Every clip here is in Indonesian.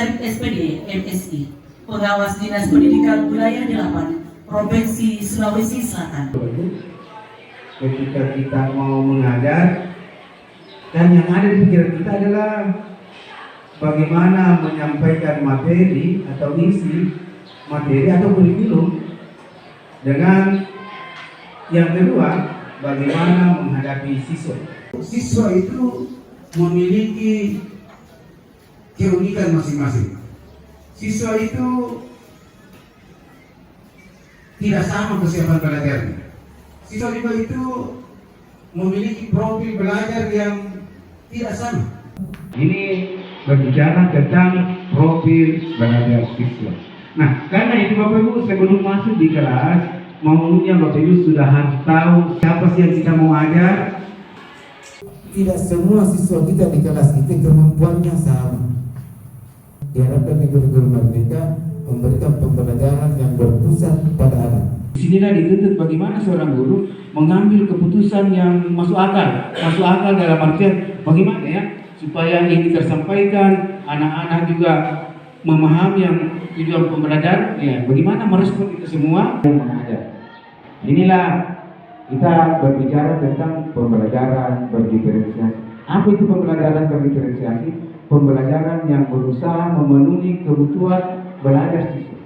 Komisaris SPD MSI, Pengawas Dinas Pendidikan Wilayah 8 Provinsi Sulawesi Selatan. Ketika kita mau mengajar, dan yang ada di pikiran kita adalah bagaimana menyampaikan materi atau isi materi atau kurikulum. Dengan yang kedua, bagaimana menghadapi siswa. Siswa itu memiliki keunikan masing-masing. Siswa itu tidak sama kesiapan belajarnya. Siswa juga itu memiliki profil belajar yang tidak sama. Ini berbicara tentang profil belajar siswa. Nah, karena itu Bapak Ibu sebelum masuk di kelas, maunya Bapak Ibu sudah harus tahu siapa sih yang kita mau ajar. Tidak semua siswa kita di kelas itu kemampuannya sama. Diharapkan di kurikulum Merdeka memberikan pembelajaran yang berpusat pada anak. Disinilah dituntut bagaimana seorang guru mengambil keputusan yang masuk akal. Masuk akal dalam artian bagaimana ya supaya ini tersampaikan, anak-anak juga memahami yang tujuan pembelajaran. Ya, bagaimana merespon itu semua dan mengajar. Inilah kita berbicara tentang pembelajaran berdiferensiasi. Apa itu pembelajaran berdiferensiasi? Pembelajaran yang berusaha memenuhi kebutuhan belajar siswa.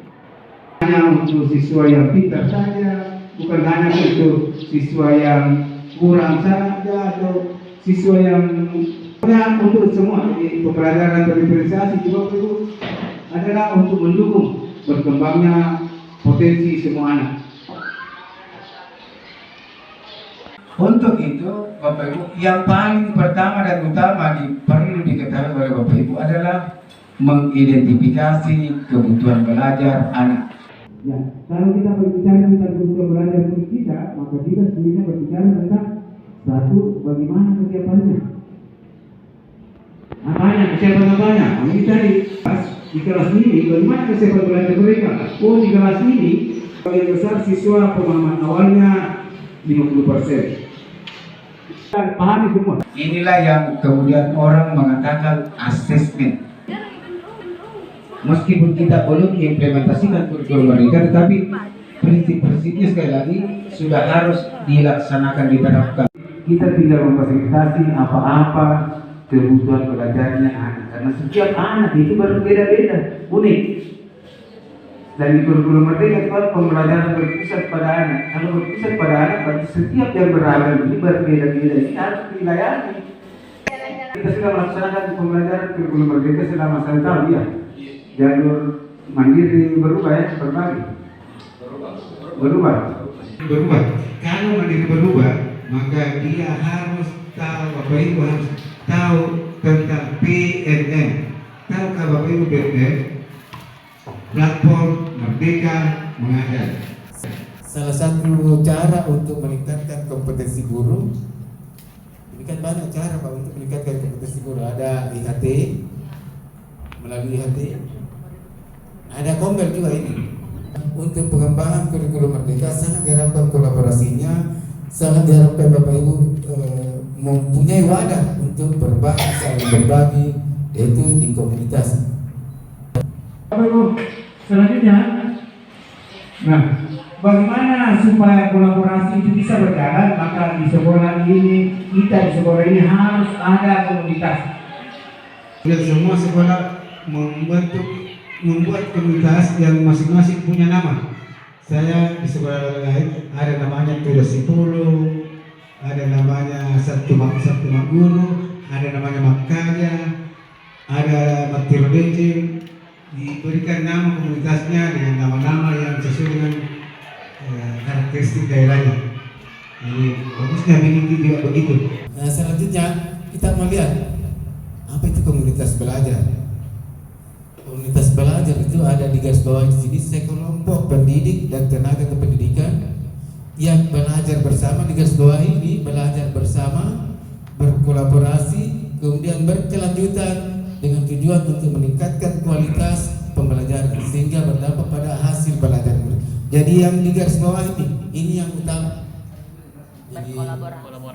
Hanya untuk siswa yang pintar saja, bukan hanya untuk siswa yang kurang saja atau siswa yang untuk semua. Jadi pembelajaran berdiferensiasi juga itu adalah untuk mendukung berkembangnya potensi semua anak. Untuk itu, Bapak Ibu, yang paling pertama dan utama perlu diketahui oleh Bapak Ibu adalah mengidentifikasi kebutuhan belajar anak. Ya, kalau kita berbicara tentang kebutuhan belajar kita, maka kita sebenarnya berbicara tentang satu, bagaimana kesiapannya. Apanya? Kesiapan apanya? Ini tadi di kelas ini, bagaimana kesiapan belajar mereka? Oh, di kelas ini, sebagian besar siswa pemahaman awalnya 50%. Pahami semua. Inilah yang kemudian orang mengatakan asesmen. Meskipun kita belum implementasikan kurikulum Merdeka, tetapi prinsip-prinsipnya sekali lagi sudah harus dilaksanakan, diterapkan. Kita tinggal memfasilitasi apa-apa kebutuhan belajarnya anak, karena setiap anak itu berbeda-beda, unik. Dan di kurikulum Merdeka itu pembelajaran berpusat pada anak. Kalau berpusat pada anak, berarti setiap yang beragam ini berbeda-beda, ini harus dilayani. Kita sudah melaksanakan pembelajaran kurikulum Merdeka selama 1 tahun ya. Jalur mandiri berubah ya, berbagi. Berubah. Kalau mandiri berubah, maka dia harus tahu, Bapak Ibu harus tahu tentang PNM. Tahukah Bapak Ibu PNM? Platform Merdeka Mengajar. Salah satu cara untuk meningkatkan kompetensi guru, ini kan banyak cara Pak untuk meningkatkan kompetensi guru. Ada IHT, melalui IHT, ada Kombel juga ini. Untuk pengembangan kurikulum Merdeka sangat diharapkan kolaborasinya, sangat diharapkan Bapak Ibu mempunyai wadah untuk berbagi, saling berbagi, yaitu di komunitas. Bapak Ibu, selanjutnya, nah, bagaimana supaya kolaborasi itu bisa berjalan? Maka di sekolah ini, kita di sekolah ini harus ada komunitas. Dan semua sekolah membuat komunitas yang masing-masing punya nama. Saya di sekolah lain ada namanya Tudas 10, ada namanya Sabtu Mak Guru, ada namanya Makkarya, ada Maktiro Dencing. Diberikan nama komunitasnya dengan nama-nama yang sesuai dengan karakteristik daerahnya. Jadi bagusnya memiliki juga begitu. Nah, selanjutnya kita melihat apa itu komunitas belajar. Komunitas belajar itu ada di garis bawah di sini, sekelompok pendidik dan tenaga kependidikan yang belajar bersama. Di garis bawah ini belajar bersama, berkolaborasi, kemudian berkelanjutan dengan tujuan untuk meningkatkan kualitas pembelajaran sehingga berdampak pada hasil belajar. Jadi yang di garis bawah ini yang utama. Jadi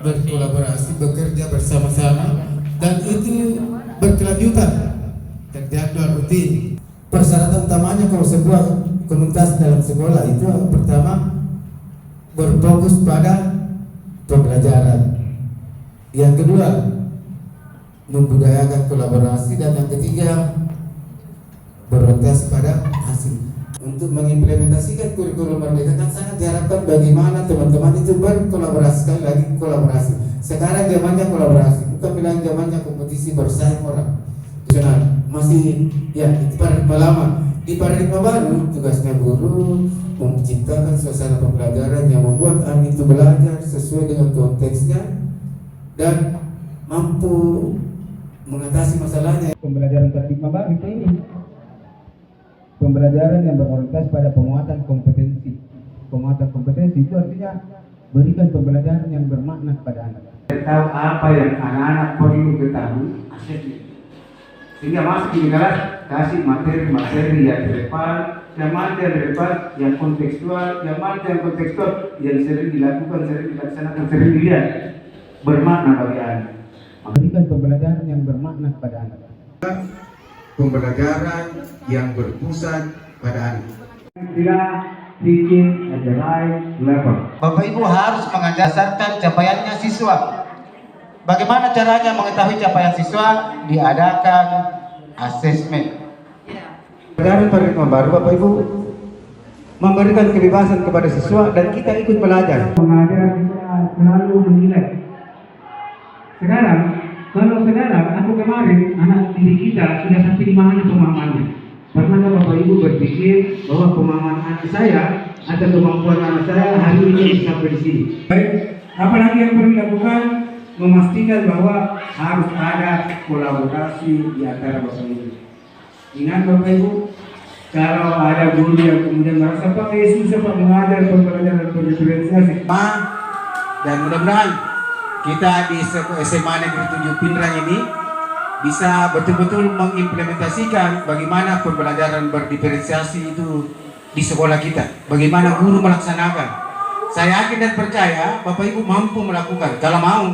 berkolaborasi, bekerja bersama-sama, dan itu berkelanjutan. terjadwal rutin. Persyaratan utamanya kalau sebuah komunitas dalam sekolah itu pertama berfokus pada pembelajaran. Yang kedua, membudayakan kolaborasi, dan yang ketiga berorientasi pada hasil. Untuk mengimplementasikan kurikulum Merdeka kan sangat diharapkan bagaimana teman-teman itu berkolaborasi, sekali lagi kolaborasi. Sekarang zamannya kolaborasi, bukan bilang zamannya kompetisi bersaing orang. Masih ya itu paradigma lama. Di paradigma baru tugasnya guru menciptakan suasana pembelajaran yang membuat anak itu belajar sesuai dengan konteksnya dan mampu mengatasi masalahnya. Pembelajaran paradigma baru itu ini pembelajaran yang berorientasi pada penguatan kompetensi. Penguatan kompetensi itu artinya berikan pembelajaran yang bermakna kepada anak. Tahu apa yang anak-anak perlu ketahui, sehingga masuk di kelas kasih materi-materi yang relevan, yang kontekstual, yang sering dilakukan, sering dilaksanakan, sering dilihat, bermakna bagi anak. Berikan pembelajaran yang bermakna kepada anak. Pembelajaran yang berpusat pada anak. Teaching at the right level. Bapak Ibu harus mengajarkan capaiannya siswa. Bagaimana caranya mengetahui capaian siswa? Diadakan asesmen. Pelajaran paradigma baru, Bapak Ibu, memberikan kebebasan kepada siswa dan kita ikut belajar. Mengajar kita selalu menilai. Kalau sekarang aku kemarin anak didik kita sudah sampai di mana pemahamannya. Pernah Bapak Ibu berpikir bahwa pemahaman anak saya atau kemampuan anak saya hari ini sampai di sini? Baik, apalagi yang perlu dilakukan? Memastikan bahwa harus ada kolaborasi di antara Bapak Ibu. Ingat Bapak Ibu, kalau ada guru yang kemudian merasa pakai susah Pak mengajar pembelajaran berdiferensiasi. Dan mudah-mudahan kita di SMA Negeri 7 Pindrang ini bisa betul-betul mengimplementasikan bagaimana pembelajaran berdiferensiasi itu di sekolah kita. Bagaimana guru melaksanakan. Saya yakin dan percaya Bapak Ibu mampu melakukan. Kalau mau,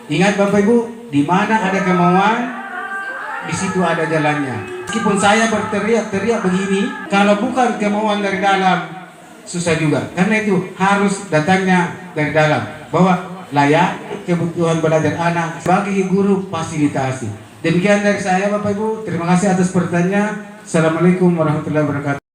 ingat Bapak Ibu, di mana ada kemauan, di situ ada jalannya. Meskipun saya berteriak-teriak begini, kalau bukan kemauan dari dalam, susah juga. Karena itu harus datangnya dari dalam. Bahwa layak kebutuhan belajar anak bagi guru fasilitasi. Demikian dari saya Bapak Ibu. Terima kasih atas pertanyaan. Assalamualaikum warahmatullahi wabarakatuh.